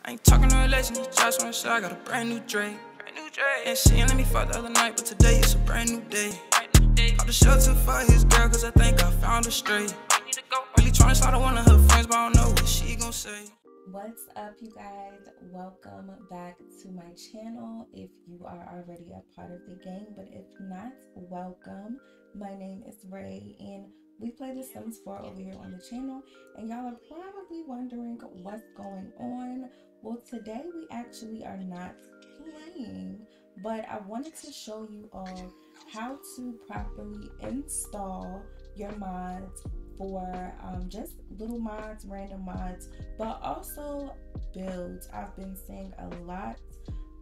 I ain't talking no relationship, just wanna show I got a brand new Drake. And she ain't let me fuck the other night, but today it's a brand new day. Called the shelter for his girl, cause I think I found her straight. Really tryna slide to one of her friends, but I don't know what she gon' say. What's up, you guys? Welcome back to my channel if you are already a part of the gang, but if not, welcome. My name is Ray and we play The Sims 4 over here on the channel, and y'all are probably wondering what's going on. Well, today we actually are not playing, but I wanted to show you all how to properly install your mods for just little mods, random mods, but also builds. I've been seeing a lot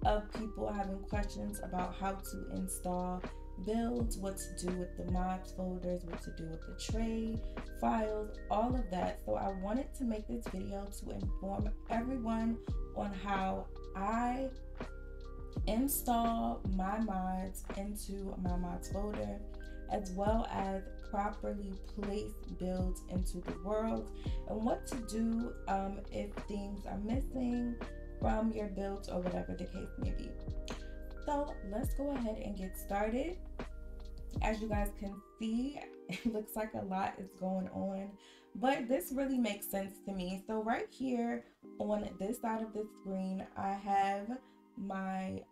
of people having questions about how to install builds, what to do with the mods folders, what to do with the trade files, all of that. So I wanted to make this video to inform everyone on how I install my mods into my mods folder, as well as properly place builds into the world, and what to do if things are missing from your builds or whatever the case may be. So let's go ahead and get started. As you guys can see, it looks like a lot is going on, but this really makes sense to me. So right here on this side of the screen, I have my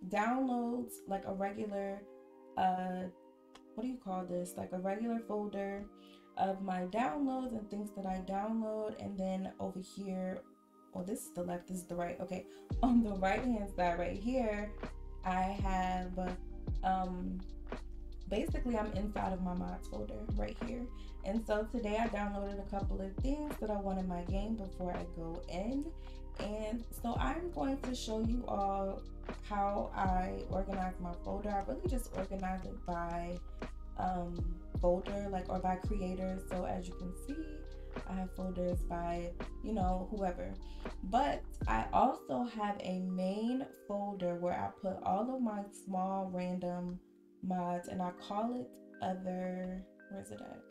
downloads, like a regular what do you call this, like a regular folder of my downloads and things that I download. And then over here, oh, this is the left, this is the right, okay, on the right hand side right here, I have basically I'm inside of my mods folder right here. And so today I downloaded a couple of things that I want in my game before I go in, and so I'm going to show you all how I organize my folder. I really just organize it by folder, like, or by creators. So as you can see, I have folders by, you know, whoever, but I also have a main folder where I put all of my small random mods, and I call it other, where's it at,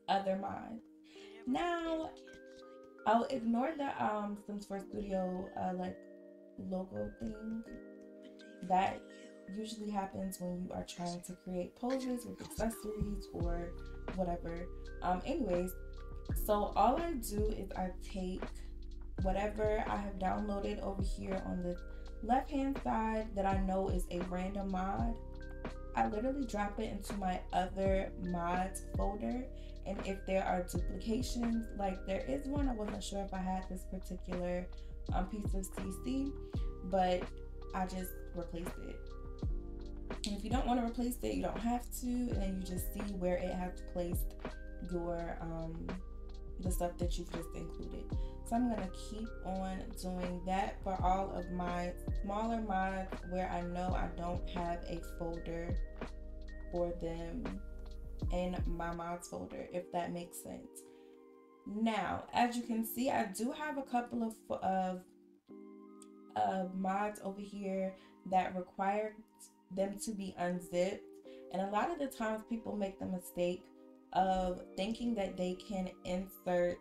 other mods. Now I'll ignore the Sims 4 Studio like logo thing. That usually happens when you are trying to create poses with accessories or whatever. Anyways, so all I do is I take whatever I have downloaded over here on the left hand side that I know is a random mod. I literally drop it into my other mods folder, and if there are duplications, like there is one, I wasn't sure if I had this particular piece of CC, but I just replaced it. And if you don't want to replace it, you don't have to, and then you just see where it has placed your the stuff that you've just included. So I'm gonna keep on doing that for all of my smaller mods where I know I don't have a folder for them in my mods folder, if that makes sense. Now, as you can see, I do have a couple of mods over here that require them to be unzipped, and a lot of the times people make the mistake of thinking that they can insert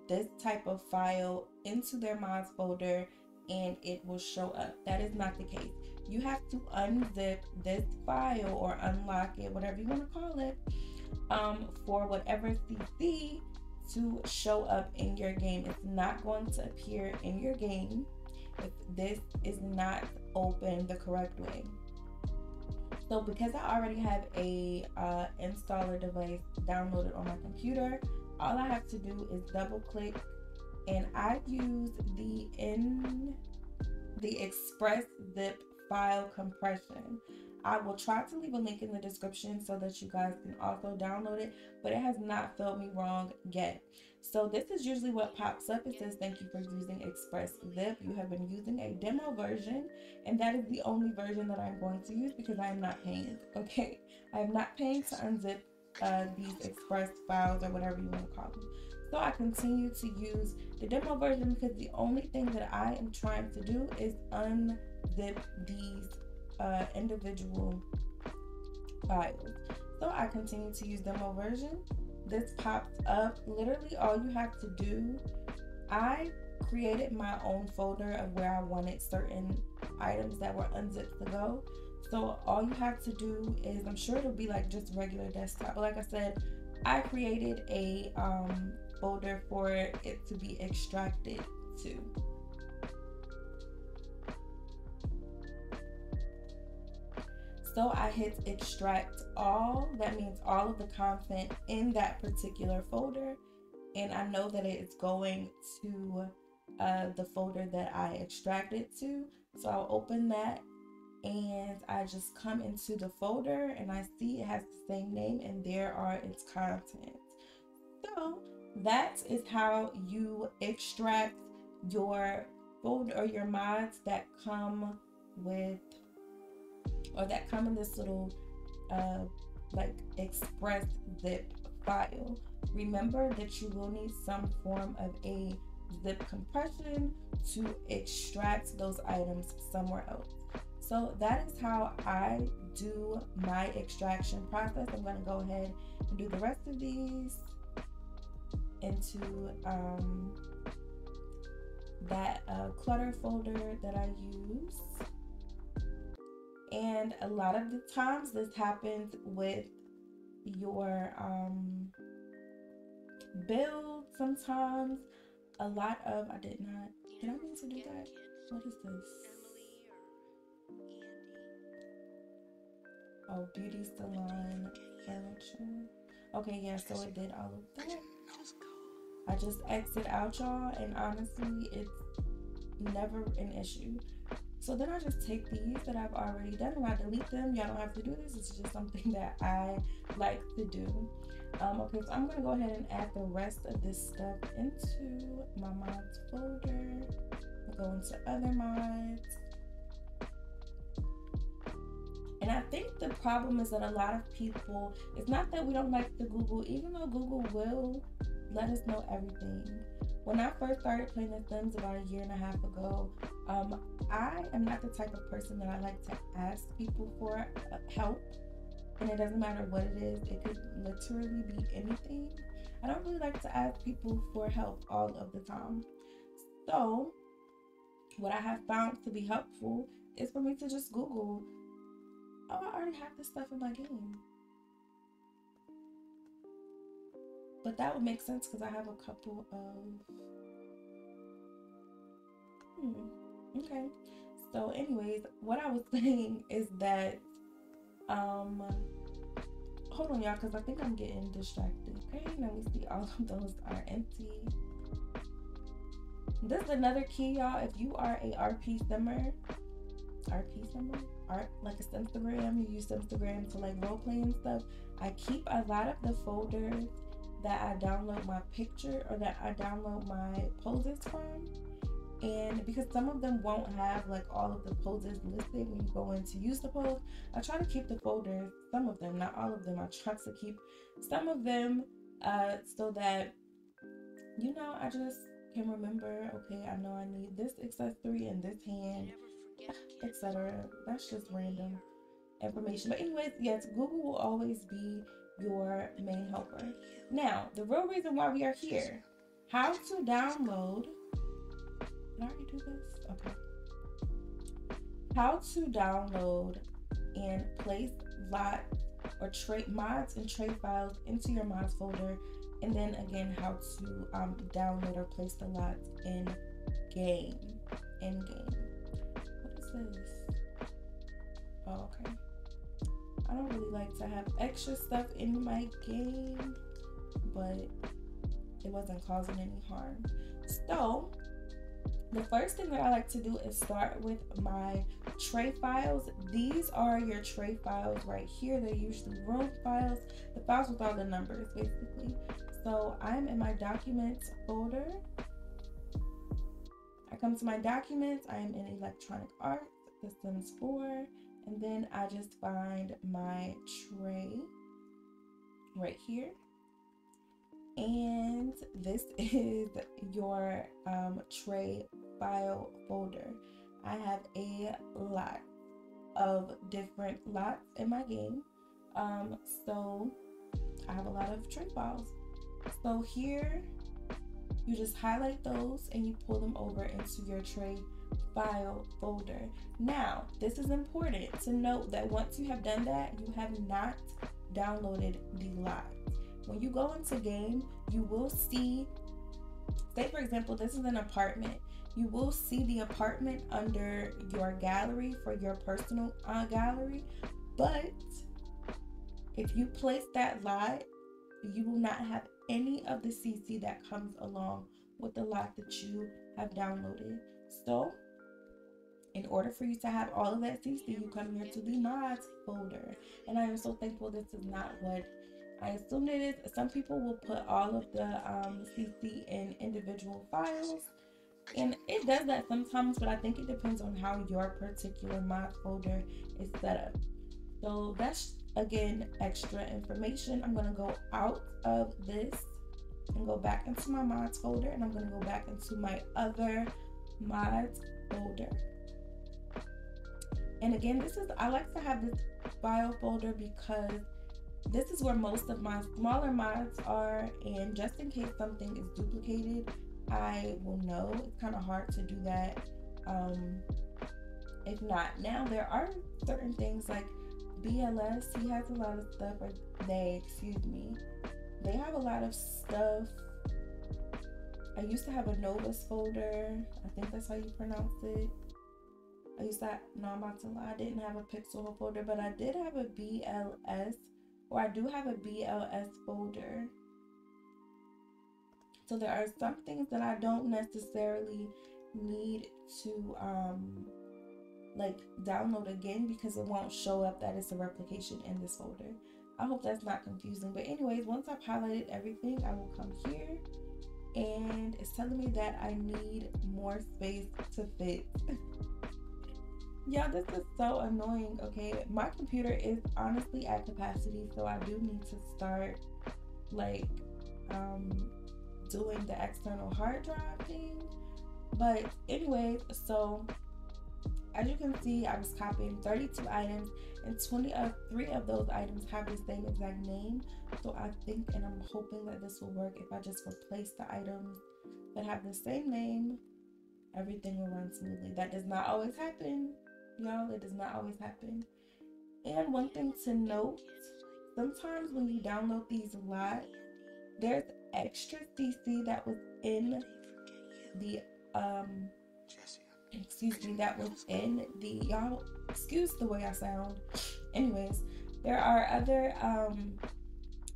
this type of file into their mods folder and it will show up. That is not the case. You have to unzip this file or unlock it, whatever you want to call it, for whatever CC to show up in your game. It's not going to appear in your game if this is not open the correct way. So because I already have a installer device downloaded on my computer, all I have to do is double click, and I use the Express Zip file compression. I will try to leave a link in the description so that you guys can also download it, but it has not failed me wrong yet. So this is usually what pops up. It says, thank you for using Express Zip. You have been using a demo version, and that is the only version that I'm going to use because I am not paying, okay? I am not paying to unzip these Express files or whatever you want to call them. So I continue to use the demo version because the only thing that I am trying to do is unzip these individual files. So I continue to use demo version. This pops up. Literally all you have to do, I created my own folder of where I wanted certain items that were unzipped to go. So all you have to do is, I'm sure it'll be like just regular desktop, but like I said, I created a folder for it to be extracted to. So I hit extract all. That means all of the content in that particular folder, and I know that it's going to the folder that I extracted to. So I'll open that, and I just come into the folder and I see it has the same name, and there are its contents. So that is how you extract your folder or your mods that come with, or that come in this little like express zip file. Remember that you will need some form of a zip compression to extract those items somewhere else. So that is how I do my extraction process. I'm going to go ahead and do the rest of these into that clutter folder that I use. And a lot of the times this happens with your build. Sometimes a lot of, did I mean to do that? What is this? Oh, beauty salon furniture. Okay, yeah, so it did all of that. I just exit out, y'all, and honestly, it's never an issue. So then I just take these that I've already done and I delete them. Y'all don't have to do this. It's just something that I like to do. Okay, so I'm gonna go ahead and add the rest of this stuff into my mods folder. I'll go into other mods. And I think the problem is that a lot of people, it's not that we don't like to Google, even though Google will let us know everything. When I first started playing The Sims about a year and a half ago, I am not the type of person that I like to ask people for help. And it doesn't matter what it is. It could literally be anything. I don't really like to ask people for help all of the time. So what I have found to be helpful is for me to just Google, oh, I already have this stuff in my game. But that would make sense because I have a couple of... Okay. So anyways, what I was saying is that... hold on, y'all, because I think I'm getting distracted. Okay, now we see all of those are empty. This is another key, y'all. If you are a RP simmer, like a SIMSTAGRAM, you use SIMSTAGRAM to like role play and stuff. I keep a lot of the folders that I download my picture or that I download my poses from, and because some of them won't have like all of the poses listed when you go in to use the pose, I try to keep the folders, some of them, not all of them, I try to keep some of them so that, you know, I just can remember, okay, I know I need this accessory in this hand, etc. That's just random information. But anyways, yes, Google will always be your main helper. Now, the real reason why we are here, how to download, did I already do this? Okay. How to download and place lots or trait mods and trait files into your mods folder, and then again how to download or place the lots in game. What is this? Oh, okay. I don't really like to have extra stuff in my game, but it wasn't causing any harm. So the first thing that I like to do is start with my tray files. These are your tray files right here. They're usually room files, the files with all the numbers basically. So I'm in my documents folder. I come to my documents. I am in electronic arts, The Sims 4, and then I just find my tray right here. And this is your tray file folder. I have a lot of different lots in my game. So I have a lot of tray files. So here You just highlight those and you pull them over into your tray file folder. Now, this is important to note that once you have done that, you have not downloaded the lot. When you go into game, you will see, say for example, this is an apartment. You will see the apartment under your gallery for your personal gallery, but if you place that lot, you will not have any of the CC that comes along with the lot that you have downloaded. So in order for you to have all of that CC, you come here to the mods folder. And I am so thankful this is not what I assumed it is. Some people will put all of the CC in individual files. And it does that sometimes, but I think it depends on how your particular mod folder is set up. So that's, again, extra information. I'm going to go out of this and go back into my mods folder, and I'm going to go back into my other mods folder. And again, I like to have this file folder because this is where most of my smaller mods are, and just in case something is duplicated, I will know. It's kind of hard to do that if not. Now, there are certain things like BLS, he has a lot of stuff, or they have a lot of stuff. I used to have a Novus folder. I think that's how you pronounce it. I'm about to lie, I didn't have a Pixel folder, but I did have a BLS, or I do have a BLS folder. So there are some things that I don't necessarily need to like download again because it won't show up that it's a replication in this folder. I hope that's not confusing. But anyways, once I've highlighted everything, I will come here and it's telling me that I need more space to fit. Yeah, this is so annoying. Okay, my computer is honestly at capacity, so I do need to start like doing the external hard drive thing. But anyways, so as you can see, I was copying 32 items, and 23 of those items have the same exact name. So I think, and I'm hoping that this will work, if I just replace the items that have the same name, everything will run smoothly. That does not always happen, y'all. It does not always happen. And one thing to note, sometimes when you download these lots, there's extra CC that was in the y'all excuse the way I sound. Anyways, there are other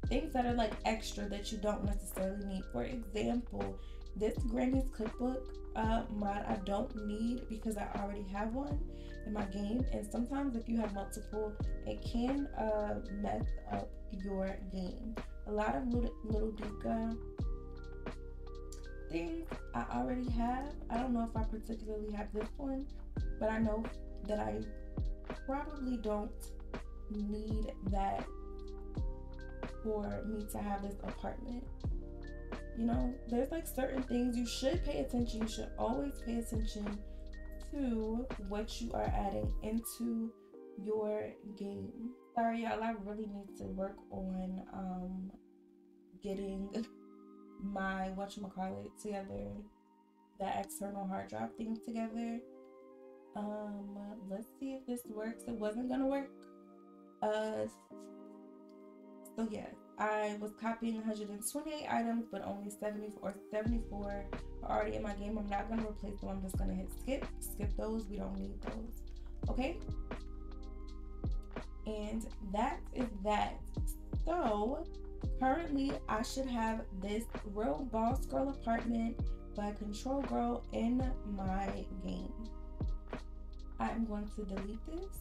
things that are like extra that you don't necessarily need. For example, this Granny's Cookbook mod I don't need because I already have one in my game, and sometimes if you have multiple, it can mess up your game. A lot of little Duca things I already have. I don't know if I particularly have this one, but I know that I probably don't need that for me to have this apartment. You know, there's like certain things you should pay attention. You should always pay attention to what you are adding into your game. Sorry y'all, I really need to work on getting my whatchamacallit together, the external hard drive thing together. Let's see if this works. It wasn't gonna work. So yeah, I was copying 128 items, but only 74 are already in my game. I'm not gonna replace them. I'm just gonna hit skip those. We don't need those. Okay, and that is that. So currently I should have this Real Boss Girl Apartment by Control Girl in my game. I'm going to delete this,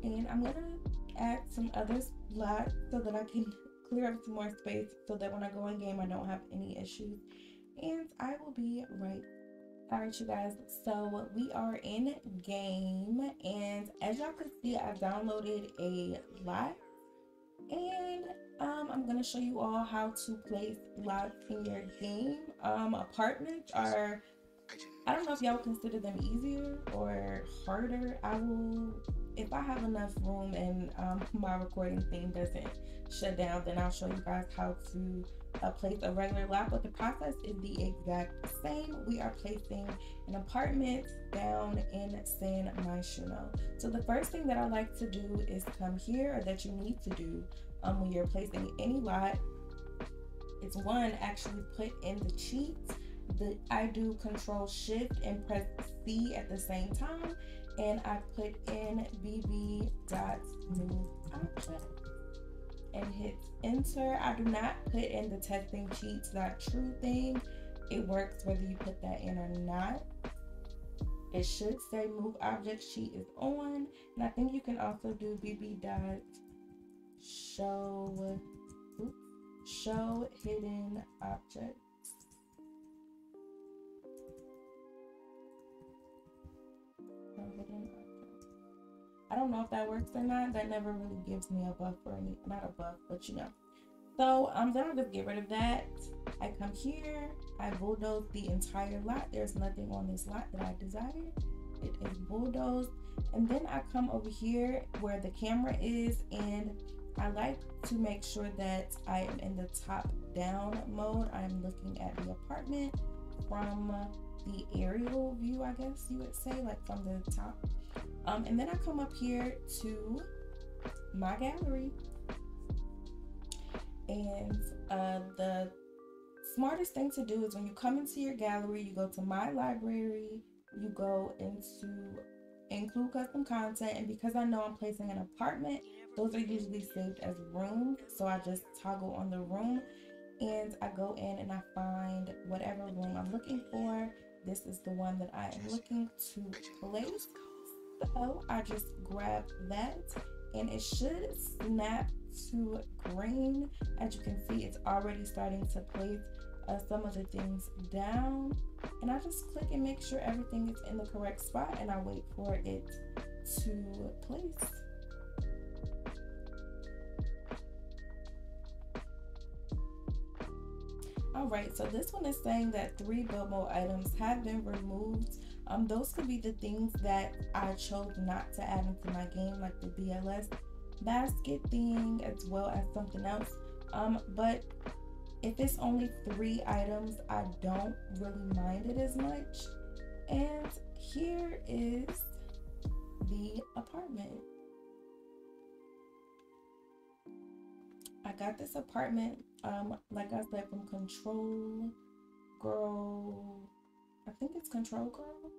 and I'm gonna add some other slots so that I can clear up some more space so that when I go in game I don't have any issues. And I will be right. Alright you guys, so we are in game, and as y'all can see, I downloaded a lot, and I'm gonna show you all how to place lots in your game. Apartments are, I don't know if y'all consider them easier or harder. I will if I have enough room and my recording thing doesn't shut down, then I'll show you guys how to place a regular lot. But the process is the exact same. We are placing an apartment down in San Myshuno. So the first thing that I like to do is come here, or that you need to do when you're placing any lot, it's one, actually put in the cheats. I do Control Shift and press C at the same time, and I put in bb dot move object and hit enter. I do not put in the testing cheats dot true thing. It works whether you put that in or not. It should say move object sheet is on, and I think you can also do bb dot show hidden objects. I don't know if that works or not. That never really gives me a buff or any, not a buff, but you know. So then I'll just get rid of that. I come here, I bulldoze the entire lot. There's nothing on this lot that I desire. It is bulldozed. And then I come over here where the camera is, and I like to make sure that I am in the top down mode. I'm looking at the apartment from the aerial view, I guess you would say, like from the top. And then I come up here to my gallery, and the smartest thing to do is when you come into your gallery, you go to my library, you go into include custom content, and because I know I'm placing an apartment, those are usually saved as rooms, so I just toggle on the room and I go in and I find whatever room I'm looking for. This is the one that I am looking to place, so I just grab that and it should snap to green. As you can see, it's already starting to place some of the things down, and I just click and make sure everything is in the correct spot, and I wait for it to place. Alright, so this one is saying that 3 build mode items have been removed. Those could be the things that I chose not to add into my game, like the BLS basket thing, as well as something else. But if it's only 3 items, I don't really mind it as much. And here is the apartment. I got this apartment, like I said, from Control Girl. I think it's Control Girl.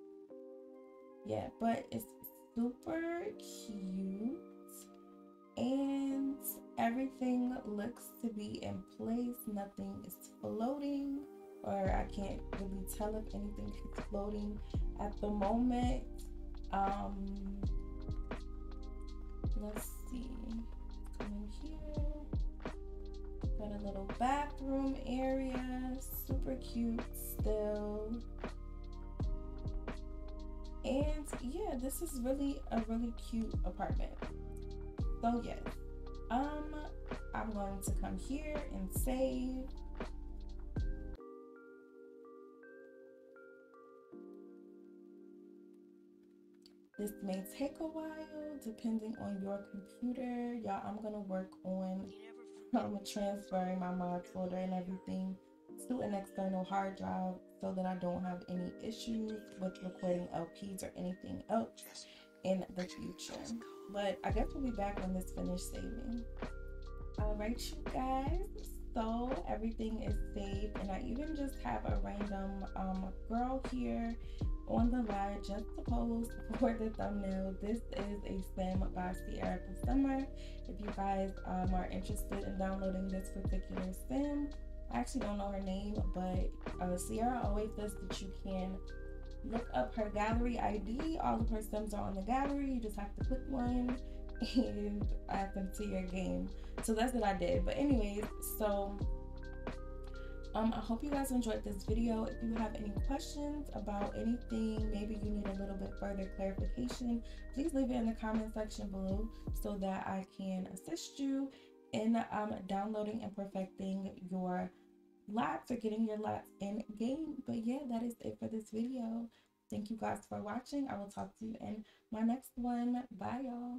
Yeah, but it's super cute. And everything looks to be in place. Nothing is floating, or I can't really tell if anything is floating at the moment. Let's see. Come in here. Got a little bathroom area. Super cute still. And yeah, this is really a really cute apartment. So yes, I'm going to come here and save. This may take a while depending on your computer. Y'all, I'm gonna work on transferring my mod folder and everything to an external hard drive so that I don't have any issues with recording LPs or anything else in the future. But I guess we'll be back when this finished saving. Alright, you guys, so everything is saved, and I even just have a random girl here on the live just to pose for the thumbnail. This is a sim by Sierra Summer. If you guys are interested in downloading this particular sim, I actually don't know her name, but Sierra always says that you can look up her gallery ID. All of her sims are on the gallery. You just have to click one and add them to your game. So that's what I did. But anyways, so I hope you guys enjoyed this video. If you have any questions about anything, maybe you need a little bit further clarification, please leave it in the comment section below so that I can assist you in downloading and perfecting your lots or getting your lots in game. But yeah, that is it for this video. Thank you guys for watching. I will talk to you in my next one. Bye, y'all.